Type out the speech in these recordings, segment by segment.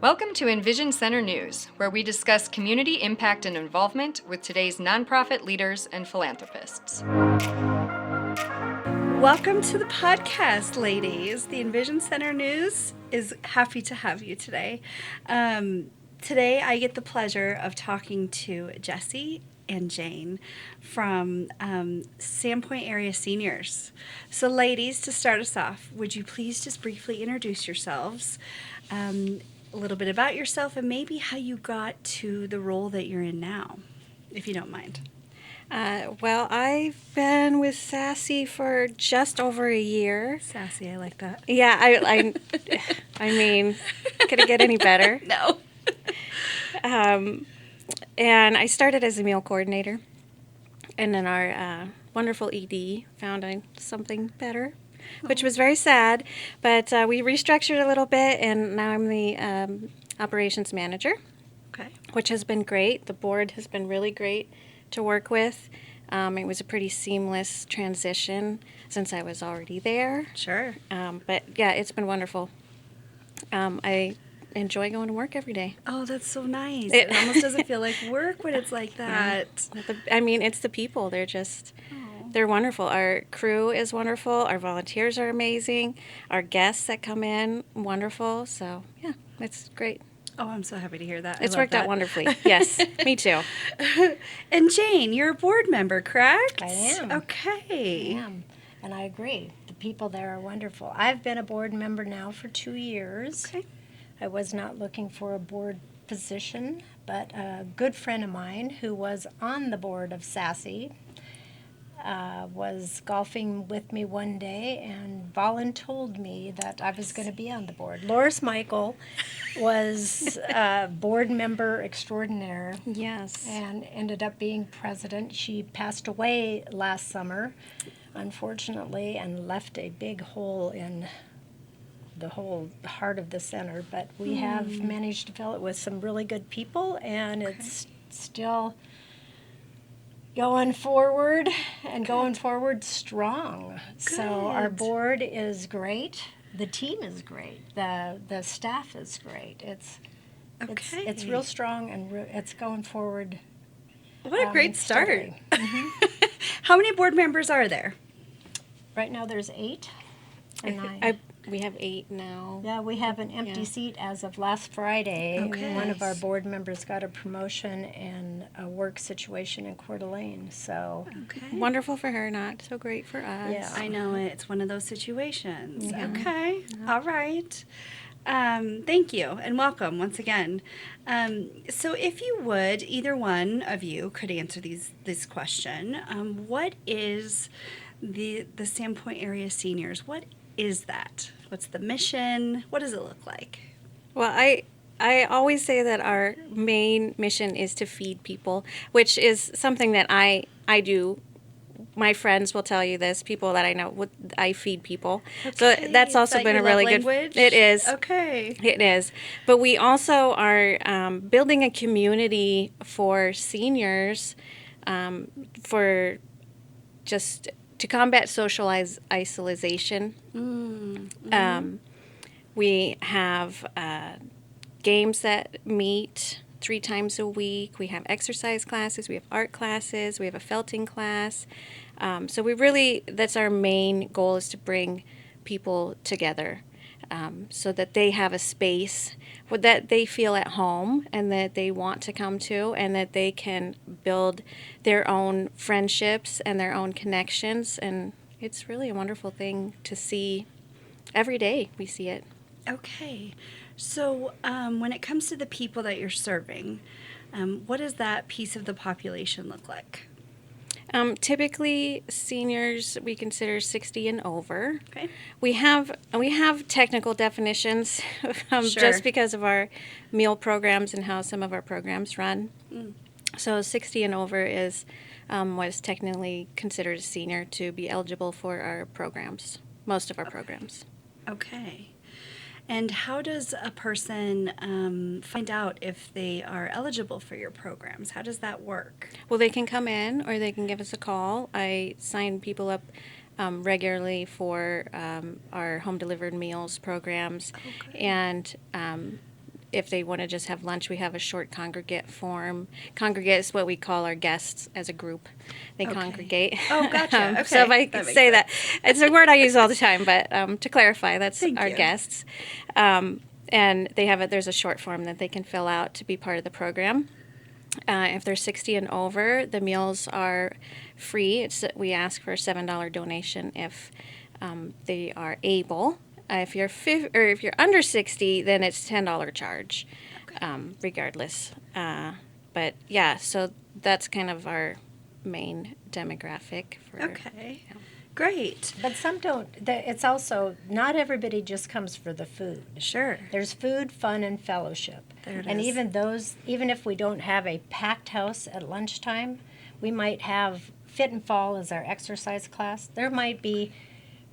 Welcome to EnVision Center News, where we discuss community impact and involvement with today's nonprofit leaders and philanthropists. Welcome to the podcast, ladies. The EnVision Center News is happy to have you today. Today I get the pleasure of talking to Jessie and Jane from Sandpoint Area Seniors. So ladies, to start us off, would you please just briefly introduce yourselves, a little bit about yourself, and maybe how you got to the role that you're in now, if you don't mind. Well, I've been with Sassy for just over a year. Sassy, I like that. Yeah, I mean, could it get any better? No. And I started as a meal coordinator, and then our wonderful ED found something better, which was very sad. But we restructured a little bit, and now I'm the operations manager, Okay. which has been great. The board has been really great to work with. It was a pretty seamless transition since I was already there. Sure. But yeah, it's been wonderful. I enjoy going to work every day. Oh, that's so nice. It almost doesn't feel like work when it's like that. I mean, it's the people. They're wonderful. Our crew is wonderful. Our volunteers are amazing. Our guests that come in, wonderful. So yeah, it's great. Oh, I'm so happy to hear that. It's worked out wonderfully. Yes, me too. And Jane, you're a board member, correct? I am. Okay. I am, and I agree. The people there are wonderful. I've been a board member now for 2 years. Okay. I was not looking for a board position, but a good friend of mine who was on the board of Sassy was golfing with me one day and voluntold me that I was going to be on the board. Loris Michael was board member extraordinaire. Yes. And ended up being president. She passed away last summer, unfortunately, and left a big hole in the whole heart of the center. But we have managed to fill it with some really good people, and it's still going forward and going forward strong. So our board is great. The team is great. The staff is great. It's real strong, and it's going forward. What a great start. steadily. How many board members are there? Right now there's 8 or 9. We have 8 now. Yeah, we have an empty seat as of last Friday. Okay. One of our board members got a promotion and a work situation in Coeur d'Alene. So Okay. Wonderful for her, not so great for us. Yeah. I know it's one of those situations. Yeah. Okay. All right. Thank you and welcome once again. So if you would, either one of you could answer this question. What is the Sandpoint Area Seniors? What is that? What's the mission? What does it look like? Well, I always say that our main mission is to feed people, which is something that I do. My friends will tell you this. People that I know, I feed people. So that's also been a really good. It is. Okay. It is. But we also are building a community for seniors, for just to combat social isolation. We have games that meet 3 times a week. We have exercise classes. We have art classes. We have a felting class. So that's our main goal, is to bring people together so that they have a space that they feel at home and that they want to come to, and that they can build their own friendships and their own connections. And it's really a wonderful thing to see every day. We see it. Okay. So when it comes to the people that you're serving, what does that piece of the population look like? Typically, seniors we consider 60 and over. Okay. We have technical definitions Sure. just because of our meal programs and how some of our programs run. So 60 and over is what is technically considered a senior to be eligible for our programs, most of our programs. Okay. And how does a person find out if they are eligible for your programs? How does that work? Well, they can come in or they can give us a call. I sign people up regularly for our home delivered meals programs, and if they want to just have lunch, we have a short congregate form. Congregate is what we call our guests as a group. They congregate. Oh, gotcha. Okay. So if I could say that, it's a word I use all the time, but to clarify, that's Thank our you. guests. And they have there's a short form that they can fill out to be part of the program. If they're 60 and over, the meals are free. We ask for a $7 donation if they are able. If you're under 60, then it's $10 charge, regardless. But yeah, so that's kind of our main demographic. Okay. Great. But some don't. It's also, not everybody just comes for the food. Sure. There's food, fun, and fellowship. There it and is. even if we don't have a packed house at lunchtime, we might have Fit and Fall as our exercise class. There might be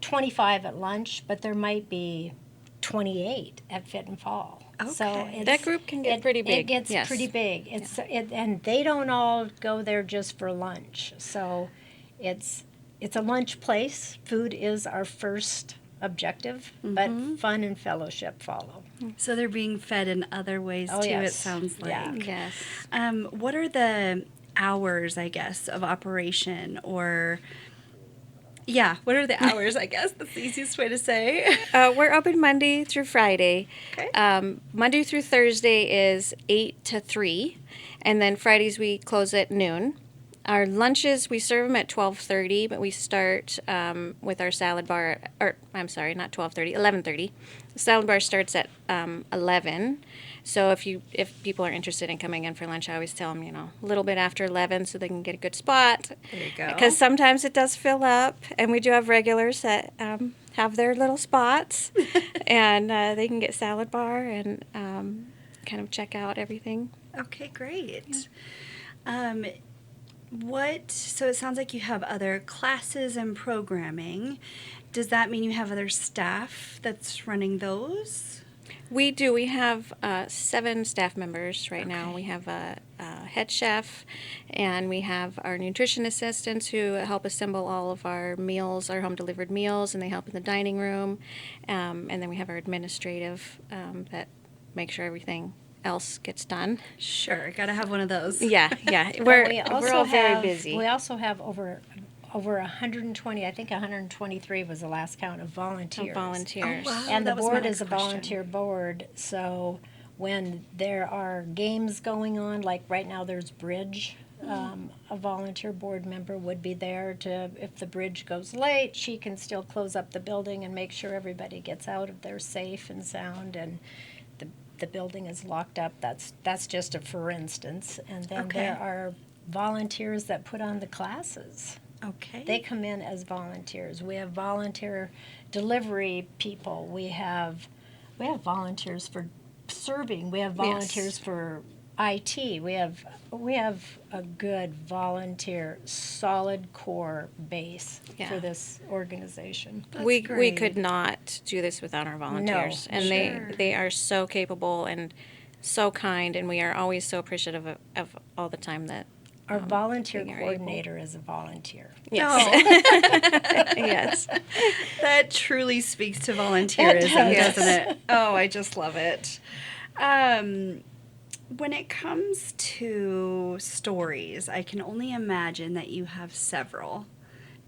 25 at lunch, but there might be 28 at Fit and Fall. So Okay. That group can get pretty big. It gets yes. pretty big. And they don't all go there just for lunch. So it's a lunch place. Food is our first objective, but fun and fellowship follow. So they're being fed in other ways Oh, too, yes. it sounds like. Yeah. Yes. What are the hours, I guess, of operation, or what are the hours, I guess? That's the easiest way to say. We're open Monday through Friday. Okay. Monday through Thursday is 8 to 3, and then Fridays we close at noon. Our lunches, we serve them at 12:30, but we start with our salad bar, or I'm sorry, not 12:30, 11:30. The salad bar starts at 11. So if people are interested in coming in for lunch, I always tell them, a little bit after 11 so they can get a good spot. There you go. Because sometimes it does fill up, and we do have regulars that have their little spots, and they can get salad bar and kind of check out everything. Okay, great. So it sounds like you have other classes and programming. Does that mean you have other staff that's running those? We do. We have 7 staff members right now. Okay. We have a head chef, and we have our nutrition assistants who help assemble all of our meals, our home-delivered meals, and they help in the dining room. And then we have our administrative that make sure everything else gets done. Sure, gotta have one of those. Yeah. But We're all very busy. We also have over 120, I think 123 was the last count of volunteers. Volunteers. Oh, wow. And the That was my board next is a question. volunteer board, so when there are games going on, like right now there's bridge, a volunteer board member would be there to, if the bridge goes late, she can still close up the building and make sure everybody gets out of there safe and sound, and the building is locked up. That's just a for instance. And then Okay. there are volunteers that put on the classes. Okay. They come in as volunteers. We have volunteer delivery people. We have volunteers for serving. We have volunteers for IT. We have a good volunteer, solid core base Yeah. for this organization. we great. could not do this without our volunteers, and sure. they are so capable and so kind, and we are always so appreciative of all the time that Our volunteer being able. coordinator is a volunteer. yes. Yes. That truly speaks to volunteerism, Yes. doesn't it? Oh, I just love it. When it comes to stories, I can only imagine that you have several.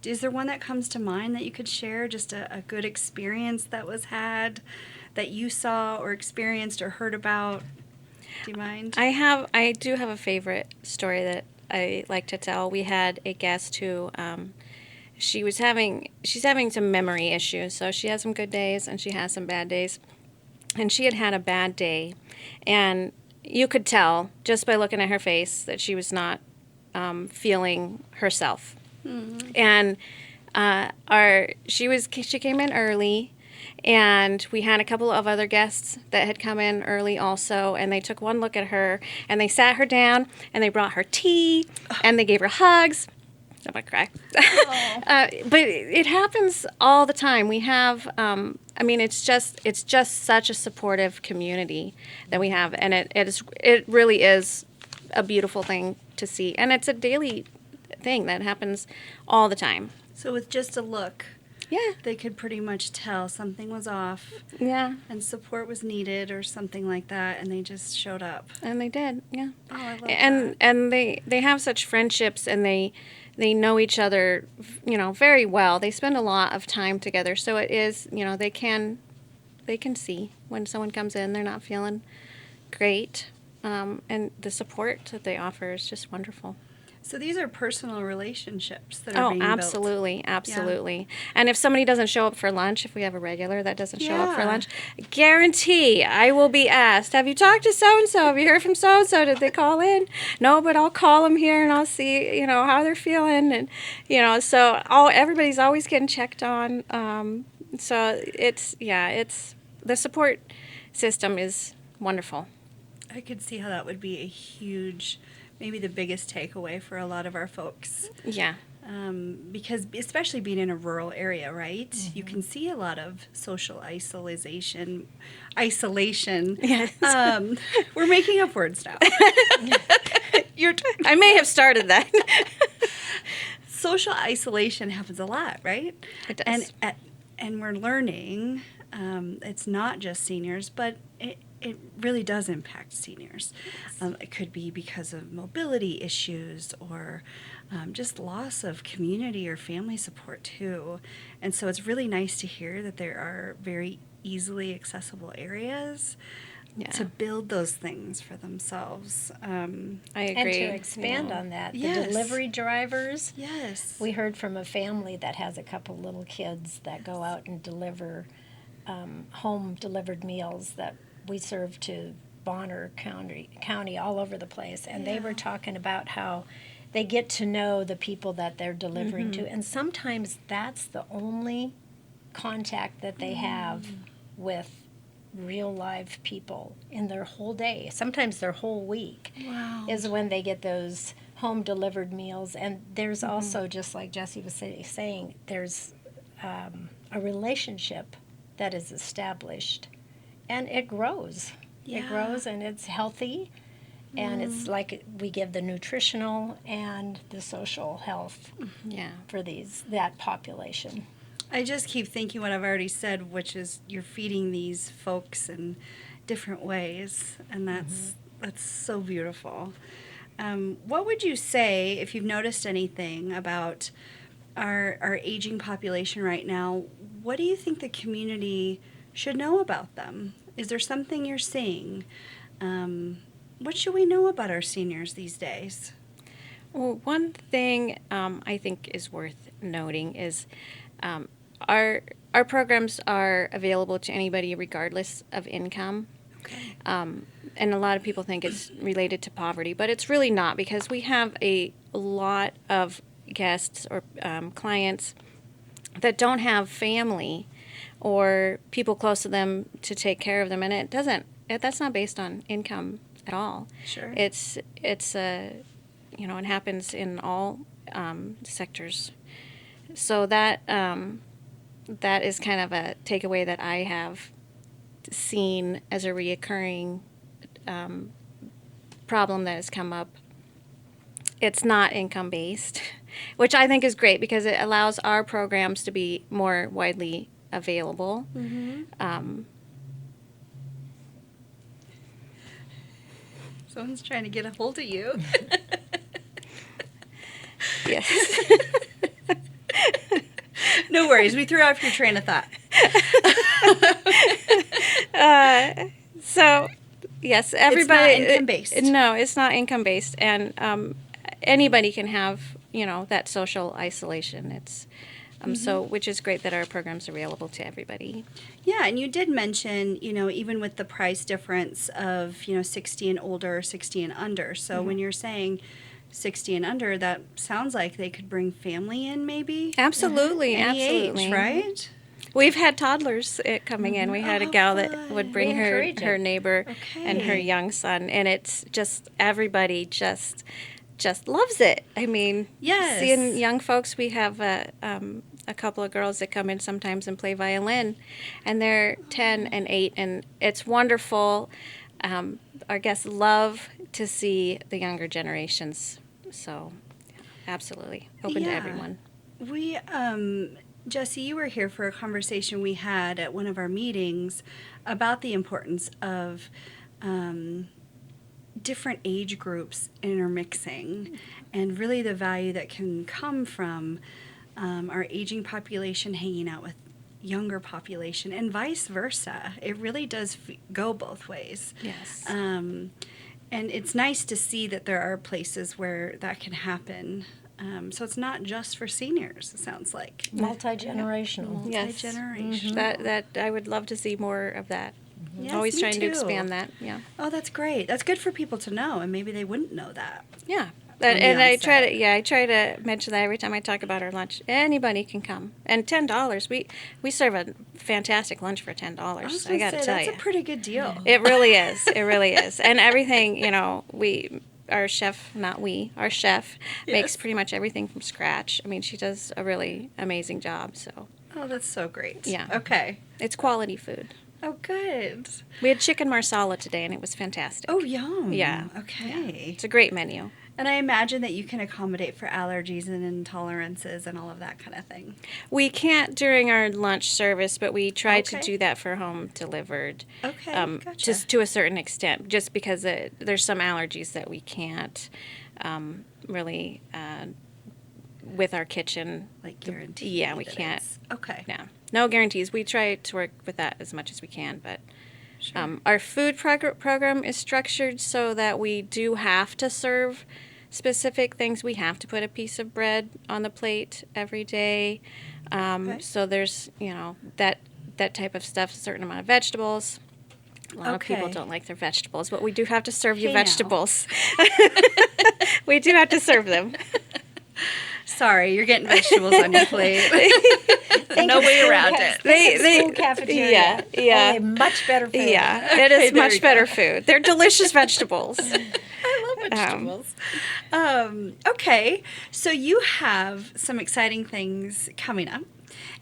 Is there one that comes to mind that you could share? Just a good experience that was had, that you saw or experienced or heard about? Do you mind? I do have a favorite story that I like to tell. We had a guest who she's having some memory issues. So she has some good days and she has some bad days. And she had a bad day, and you could tell just by looking at her face that she was not feeling herself. And she came in early, and we had a couple of other guests that had come in early also, and they took one look at her, and they sat her down, and they brought her tea, and they gave her hugs. I'm gonna cry. But it happens all the time. We have, it's just such a supportive community that we have, and it really is a beautiful thing to see, and it's a daily thing that happens all the time. So with just a look, Yeah. they could pretty much tell something was off Yeah. and support was needed or something like that, and they just showed up. And they did, yeah. Oh, I love and that. and they have such friendships, and they know each other, very well. They spend a lot of time together, so it is, they can see when someone comes in they're not feeling great, and the support that they offer is just wonderful. So these are personal relationships that are being Absolutely, absolutely. And if somebody doesn't show up for lunch, if we have a regular that doesn't show up for Yeah. lunch, guarantee I will be asked, have you talked to so-and-so? Have you heard from so-and-so? Did they call in? No, but I'll call them here and I'll see, how they're feeling. And, so everybody's always getting checked on. So it's the support system is wonderful. I could see how that would be a huge, maybe the biggest takeaway for a lot of our folks. Yeah. Because especially being in a rural area, right? You can see a lot of social isolation. Yes. We're making up words now. I may have started that. Social isolation happens a lot, right? It does. And we're learning it's not just seniors, but it really does impact seniors. It could be because of mobility issues or just loss of community or family support too. And so it's really nice to hear that there are very easily accessible areas to build those things for themselves. I agree. And to expand on that, the Yes. delivery drivers. Yes. We heard from a family that has a couple little kids that go out and deliver home delivered meals that we serve to Bonner County all over the place. And they were talking about how they get to know the people that they're delivering to. And sometimes that's the only contact that they have with real live people in their whole day. Sometimes their whole week is when they get those home delivered meals. And there's also, just like Jessie was saying, there's a relationship that is established, and it grows. It grows, and it's healthy, and it's like we give the nutritional and the social health for that population. I just keep thinking what I've already said, which is you're feeding these folks in different ways, and that's so beautiful. What would you say, if you've noticed anything about our aging population right now, what do you think the community should know about them? Is there something you're seeing? What should we know about our seniors these days? Well, one thing I think is worth noting is our programs are available to anybody regardless of income. Okay. And a lot of people think it's related to poverty, but it's really not, because we have a lot of guests or clients that don't have family or people close to them to take care of them, and that's not based on income at all. Sure. It's it happens in all sectors. So that is kind of a takeaway that I have seen as a reoccurring problem that has come up. It's not income based, which I think is great because it allows our programs to be more widely available. Someone's trying to get a hold of you. Yes. No worries, we threw off your train of thought. So, yes, everybody. It's not income-based. No, it's not income based, and anybody can have that social isolation. It's so, which is great that our programs are available to everybody. Yeah, and you did mention, even with the price difference of, 60 and older, 60 and under. So when you're saying 60 and under, that sounds like they could bring family in maybe? Absolutely, Any absolutely. age, right? We've had toddlers coming in. We had a gal that would bring her neighbor and her young son, and it's just everybody just loves it. I mean, Yes. seeing young folks. We have a couple of girls that come in sometimes and play violin, and they're 10 and 8, and it's wonderful. Our guests love to see the younger generations, so absolutely open to Yeah. everyone. Jessie, you were here for a conversation we had at one of our meetings about the importance of different age groups intermixing and really the value that can come from our aging population hanging out with younger population and vice versa. It really does go both ways. Yes. And it's nice to see that there are places where that can happen. So it's not just for seniors, it sounds like. Multi-generational. Yes. Multi-generational. That I would love to see more of that. Yes, Always me trying to too. expand that. Yeah. Oh, that's great. That's good for people to know, and maybe they wouldn't know that. Yeah. the And I try onset. to I try to mention that every time I talk about our lunch. Anybody can come. And $10. We serve a fantastic lunch for $10. I was I gonna got to say, tell that's you. a pretty good deal. It really is. It really is. And everything, our chef makes pretty much everything from scratch. I mean, she does a really amazing job. So Oh, that's so great. Yeah. Okay. it's quality food. Oh, good. We had chicken marsala today, and it was fantastic. Oh, yum. Yeah. Okay. It's a great menu. And I imagine that you can accommodate for allergies and intolerances and all of that kind of thing. We can't during our lunch service, but we try to Okay. do that for home delivered. Okay, gotcha. Just to a certain extent, just because there's some allergies that we can't really with our kitchen. Like guarantee. Yeah, we that can't. it's- Okay. No guarantees. We try to work with that as much as we can, but Sure. our food program is structured so that we do have to serve specific things. We have to put a piece of bread on the plate every day. Okay. So there's, that type of stuff, a certain amount of vegetables. A lot of people Okay. don't like their vegetables, but we do have to serve you Hey, now. vegetables. We do have to serve them. Sorry, you're getting vegetables on your plate. Think No of way school around ca- it. think of They- school cafeteria. yeah, yeah. Only much better food. Yeah, it Okay, is there we much go. better food. They're delicious vegetables. I love vegetables. Okay, so you have some exciting things coming up,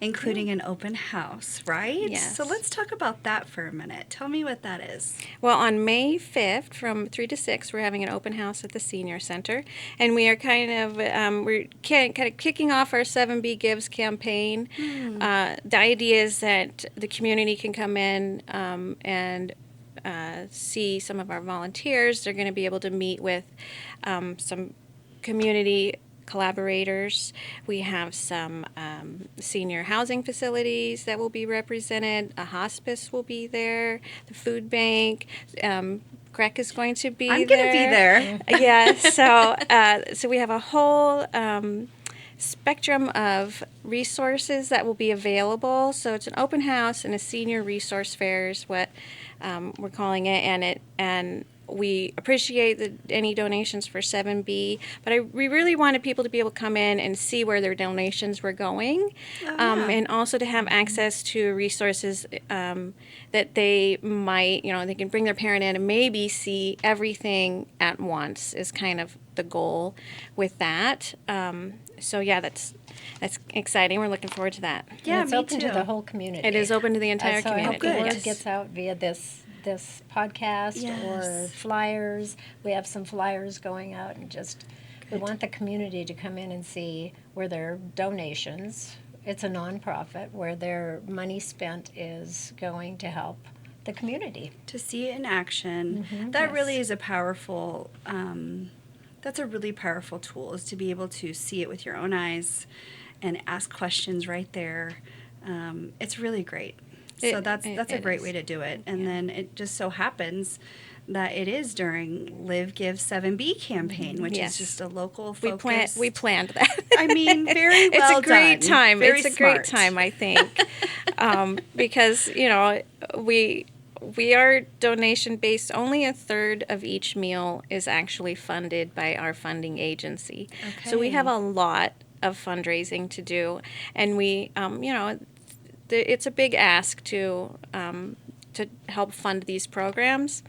including an open house, right? Yes. So let's talk about that for a minute. Tell me what that is. Well, on May 5th from 3 to 6, we're having an open house at the Senior Center. And we are kind of kicking off our 7B Gives campaign. The idea is that the community can come in and see some of our volunteers. They're going to be able to meet with some community collaborators. We have some senior housing facilities that will be represented. A hospice will be there. The food bank. Greg is going to be I'm there. going to be there. Yeah, so we have a whole spectrum of resources that will be available. So it's an open house and a senior resource fair is what we're calling it, and we appreciate any donations for 7B, but we really wanted people to be able to come in and see where their donations were going, and also to have access to resources that they might, they can bring their parent in and maybe see everything at once is kind of the goal with that. So yeah, that's exciting. We're looking forward to that. Yeah, And it's me open too. to the whole community. It is open to the entire So I hope community. the word Yes. gets out via this podcast or Yes. flyers. We have some flyers going out, and we want the community to come in and see where their donations. It's a nonprofit where their money spent is going to help the community. To see it in action, that Yes. really is a powerful, that's a really powerful tool, is to be able to see it with your own eyes and ask questions right there. It's really great. So that's a great is. way to do it. And then it just so happens that it is during Live Give 7B campaign, which Yes. is just a local We focus. planned that. I mean, very well It's a great done. time. Very It's a smart. great time, I think, because we are donation based. Only a third of each meal is actually funded by our funding agency. So we have a lot of fundraising to do, and we, it's a big ask to help fund these programs.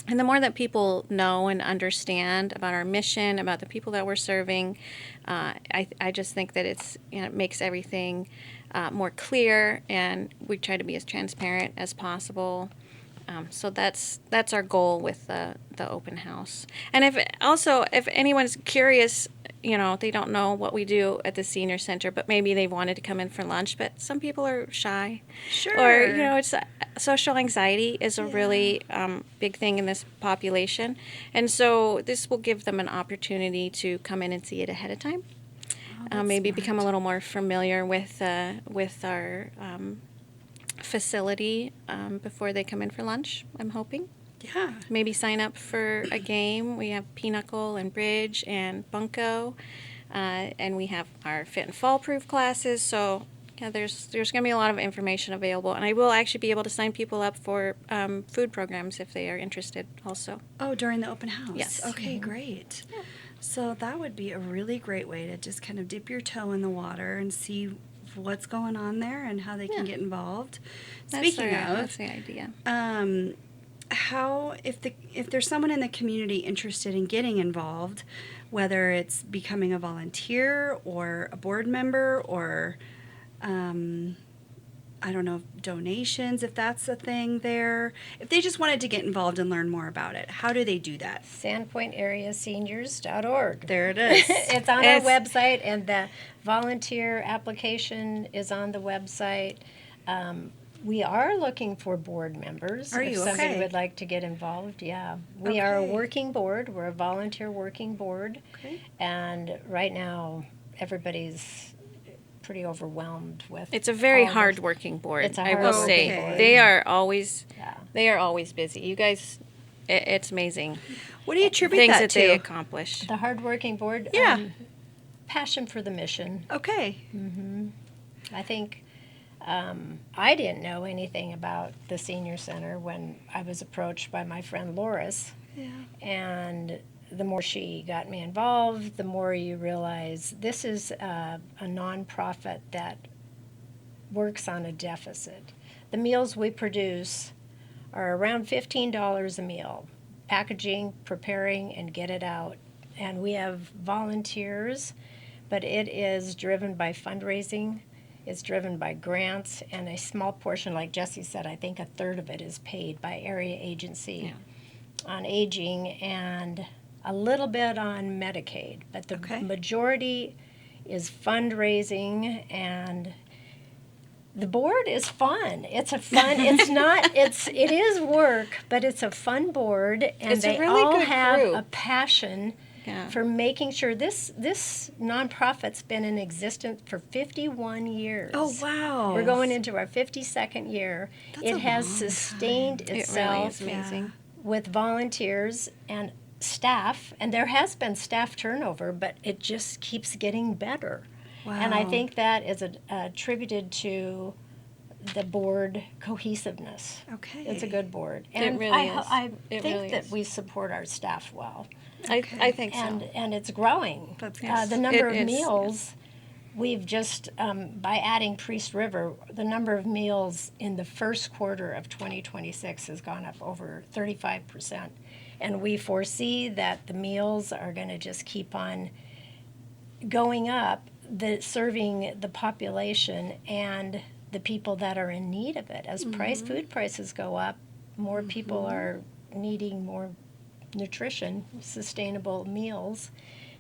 And the more that people know and understand about our mission, about the people that we're serving, I just think that it makes everything more clear, and we try to be as transparent as possible. So that's our goal with the open house. And if anyone's curious, they don't know what we do at the senior center, but maybe they wanted to come in for lunch. But some people are shy. Sure. Or, it's social anxiety is a really big thing in this population. And so this will give them an opportunity to come in and see it ahead of time. Maybe become a little more familiar with our facility before they come in for lunch, I'm hoping. Yeah. Maybe sign up for a game. We have Pinochle and Bridge and Bunko, and we have our Fit and Fall Proof classes. So there's going to be a lot of information available, and I will actually be able to sign people up for food programs if they are interested also. Oh, during the open house? Yes. Okay, great. Yeah. So that would be a really great way to just kind of dip your toe in the water and see what's going on there and how they can get involved. Speaking of, that's the idea. How if there's someone in the community interested in getting involved, whether it's becoming a volunteer or a board member or I don't know, donations, if that's a thing there, if they just wanted to get involved and learn more about it, how do they do that? Sandpoint Area Seniors.org. There it is. It's on our website, and the volunteer application is on the website. We are looking for board members. Are you? If somebody Okay. would like to get involved, yeah. We are a working board. We're a volunteer working board. Okay. And right now, everybody's pretty overwhelmed with. It's a very all the- hard-working board. It's a I will hard-working say board. they are always Yeah. busy. You guys, it's amazing What do you attribute things that that to? they accomplish. The hardworking board. Yeah. Passion for the mission. Okay. I think I didn't know anything about the senior center when I was approached by my friend Loris. Yeah. And the more she got me involved, the more you realize this is a nonprofit that works on a deficit. The meals we produce are around $15 a meal, packaging, preparing, and get it out. And we have volunteers, but it is driven by fundraising. It's driven by grants, and a small portion, like Jessie said, I think a third of it is paid by area agency on aging and a little bit on Medicaid. But the majority is fundraising, and the board is fun. It's a fun, it is work, but it's a fun board, and It's a they really all good have group. a passion for making sure this nonprofit's been in existence for 51 years. Oh, wow. We're going into our 52nd year. That's It a has long sustained It really itself is amazing. with volunteers and staff, and there has been staff turnover, but it just keeps getting better. Wow. And I think that is attributed to the board cohesiveness. Okay. It's a good board. And really is. I It think really that is. we support our staff well. I think so. And it's growing. That's The number It of is, meals, we've just, by adding Priest River, the number of meals in the first quarter of 2026 has gone up over 35%. And we foresee that the meals are going to just keep on going up, serving the population and the people that are in need of it. As food prices go up, more people are needing more nutrition, sustainable meals.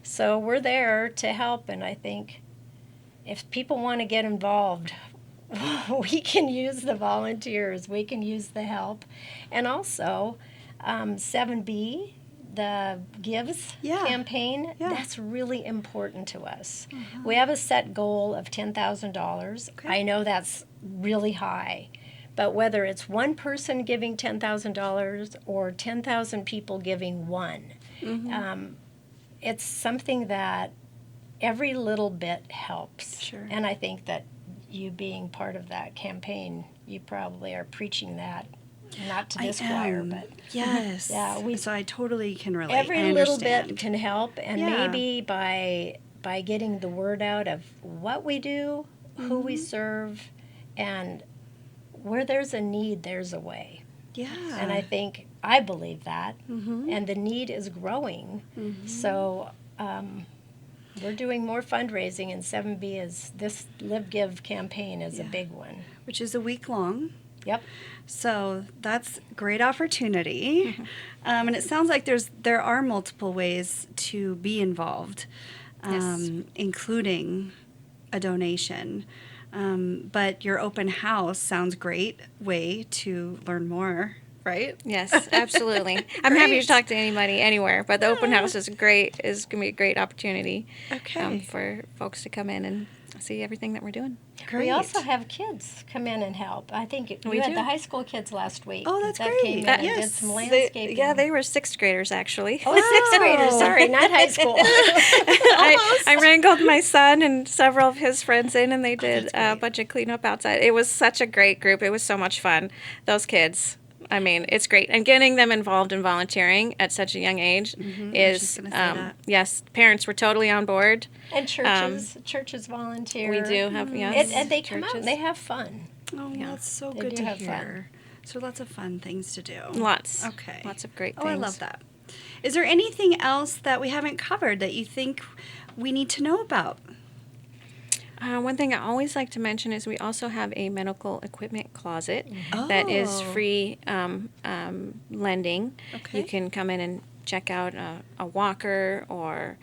So we're there to help, and I think if people want to get involved, we can use the volunteers, we can use the help. And also 7B, the Gives campaign, that's really important to us. We have a set goal of $10,000. I know that's really high. But whether it's one person giving $10,000 or 10,000 people giving one, it's something that every little bit helps. Sure. And I think that you being part of that campaign, you probably are preaching that, not to this choir, but yes. Yeah, so I totally can relate. every I little understand. bit can help, and maybe by getting the word out of what we do, who we serve, and where there's a need, there's a way. Yeah. And I believe that, and the need is growing. So we're doing more fundraising, and 7B is this Live Give campaign is a big one. Which is a week long. Yep. So that's great opportunity. And it sounds like there are multiple ways to be involved. including a donation. But your open house sounds great way to learn more, right? Yes, absolutely. I'm happy to talk to anybody anywhere, but the open house is great. Is going to be a great opportunity for folks to come in and see everything that we're doing. Great. We also have kids come in and help. I think you had do. the high school kids last week. Oh, that's that great. Came in and did Yes. some landscaping. They were 6th graders actually. Oh, 6th graders. Sorry, not high school. I wrangled my son and several of his friends in, and they did a bunch of cleanup outside. It was such a great group. It was so much fun. Those kids. I mean, it's great. And getting them involved in volunteering at such a young age is, yes, parents were totally on board. And churches volunteer. We do have, yes. And they come out and they have fun. Oh, that's so They good do to have hear. fun. So lots of fun things to do. Lots. Okay. Lots of great things. Oh, I love that. Is there anything else that we haven't covered that you think we need to know about? One thing I always like to mention is we also have a medical equipment closet that is free lending. Okay. You can come in and check out a walker or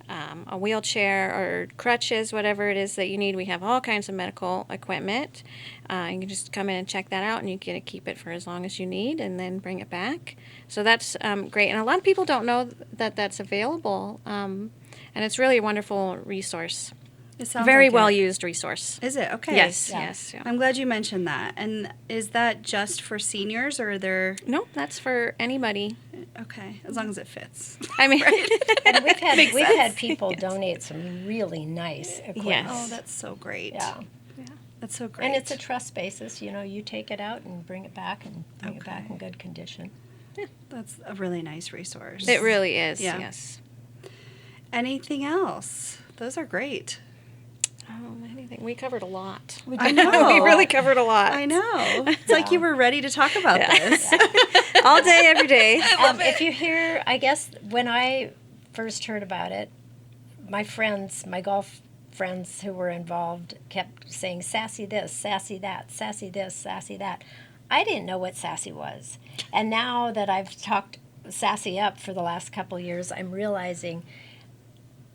a wheelchair or crutches, whatever it is that you need. We have all kinds of medical equipment. You can just come in and check that out, and you get to keep it for as long as you need and then bring it back. So that's great. And a lot of people don't know that that's available, and it's really a wonderful resource. It sounds Very like well it. used resource. Is it? Okay. Yes, Yeah. yes. Yeah. I'm glad you mentioned that. And is that just for seniors, or are there... No, that's for anybody. Okay, as long as it fits. I mean, And we've had people donate some really nice equipment. Yes. Oh, that's so great. Yeah. That's so great. And it's a trust basis. You take it out and bring it back and bring it back in good condition. That's a really nice resource. it really is. Yeah. Yes. Anything else? Those are great. Oh, anything. We covered a lot. I know. We really covered a lot. I know. It's like you were ready to talk about this. All day, every day. If you hear, I guess when I first heard about it, my golf friends who were involved kept saying sassy this, sassy that, sassy this, sassy that. I didn't know what sassy was. And now that I've talked sassy up for the last couple of years, I'm realizing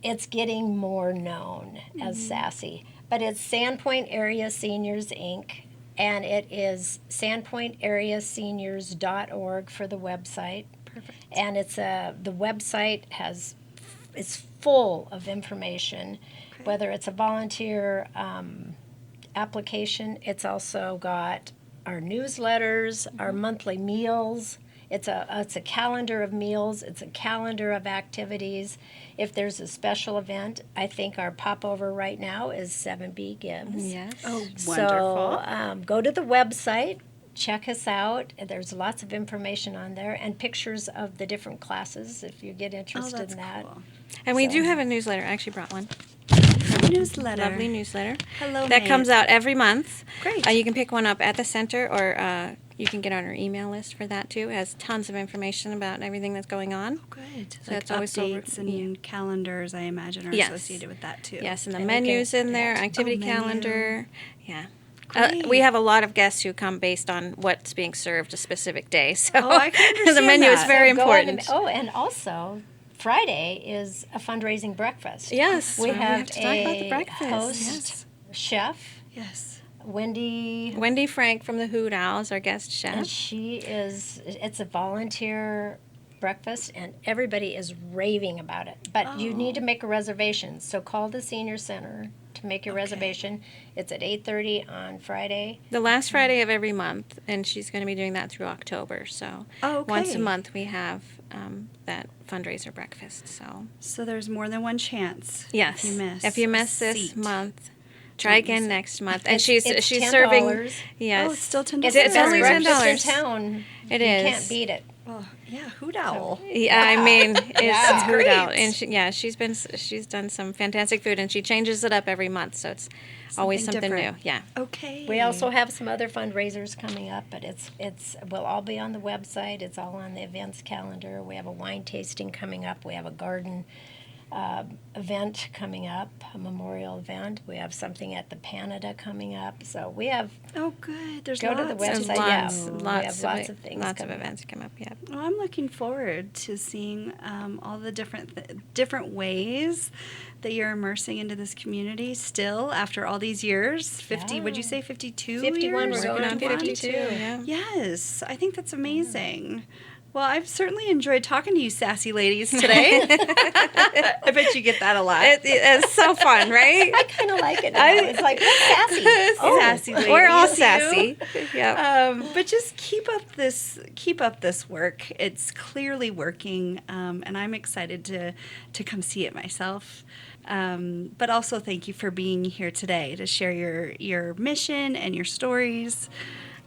it's getting more known as sassy. But it's Sandpoint Area Seniors, Inc., and it is sandpointareaseniors.org for the website. Perfect. And it's the website is full of information, whether it's a volunteer application. It's also got our newsletters, our monthly meals. It's a calendar of meals. It's a calendar of activities. If there's a special event, I think our popover right now is 7B Gives. Yes. Oh, wonderful. So go to the website, check us out. There's lots of information on there and pictures of the different classes if you get interested that's in that. cool. And we do have a newsletter. I actually brought one. Newsletter. Lovely newsletter. Hello, That Nate. comes out every month. Great. You can pick one up at the center, or you can get on our email list for that too. It has tons of information about everything that's going on. Good. So Like that's always so- updates and calendars, I imagine, are Yes. associated with that too. Yes, and the And we menus can- in there, activity menu. calendar. Yeah. Great. We have a lot of guests who come based on what's being served a specific day. So Oh, I can the understand menu is that. very So go on important. and also Friday is a fundraising breakfast. Yes, we well, have to talk about the a breakfast. host Yes. chef, Yes. Wendy, Frank from the Hoot Owl is our guest and chef. it's a volunteer breakfast, and everybody is raving about it. But you need to make a reservation, so call the senior center to make your reservation. It's at 8:30 on Friday. The last Friday of every month, and she's going to be doing that through October. So Oh, okay. once a month we have that fundraiser breakfast. So there's more than one chance. Yes, If you miss, this seat. month, try again next month. And It's she's $10. serving. Yes, Oh, it's still $10. It's only Breakfast $10. in town. It you is. can't beat it. Well, yeah, Hoot Owl. Yeah, I mean, it's Yeah. Hoot Owl, Great. and she's done some fantastic food, and she changes it up every month, so it's always Something something different. new. Yeah. Okay. We also have some other fundraisers coming up, but we'll all be on the website. It's all on the events calendar. We have a wine tasting coming up. We have a garden event coming up, a memorial event. We have something at the Canada coming up. So we have, Oh, good. There's go to lots. the There's website. lots, Yeah, we lots, have lots of things lots of coming up. events come up. Yeah. Well, I'm looking forward to seeing all the different ways that you're immersing into this community still after all these years. 50, Yeah. would you say 52 51, years? we're going on 51? 52. Yeah. Yes, I think that's amazing. Well, I've certainly enjoyed talking to you sassy ladies today. I bet you get that a lot. It's so fun, right? I kind of like it now. It's like, what's sassy? Oh, Sassy ladies. We're all you. sassy. Yeah. But just keep up this work. It's clearly working, and I'm excited to come see it myself. But also thank you for being here today to share your mission and your stories.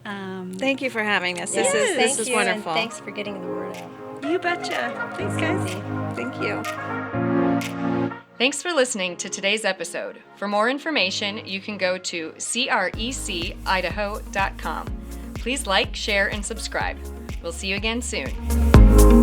Thank you for having us. Yes, This thank is you, wonderful. And thanks for getting the word out. You betcha. Thanks, guys. Thank you. Thanks for listening to today's episode. For more information, you can go to crecidaho.com. Please like, share, and subscribe. We'll see you again soon.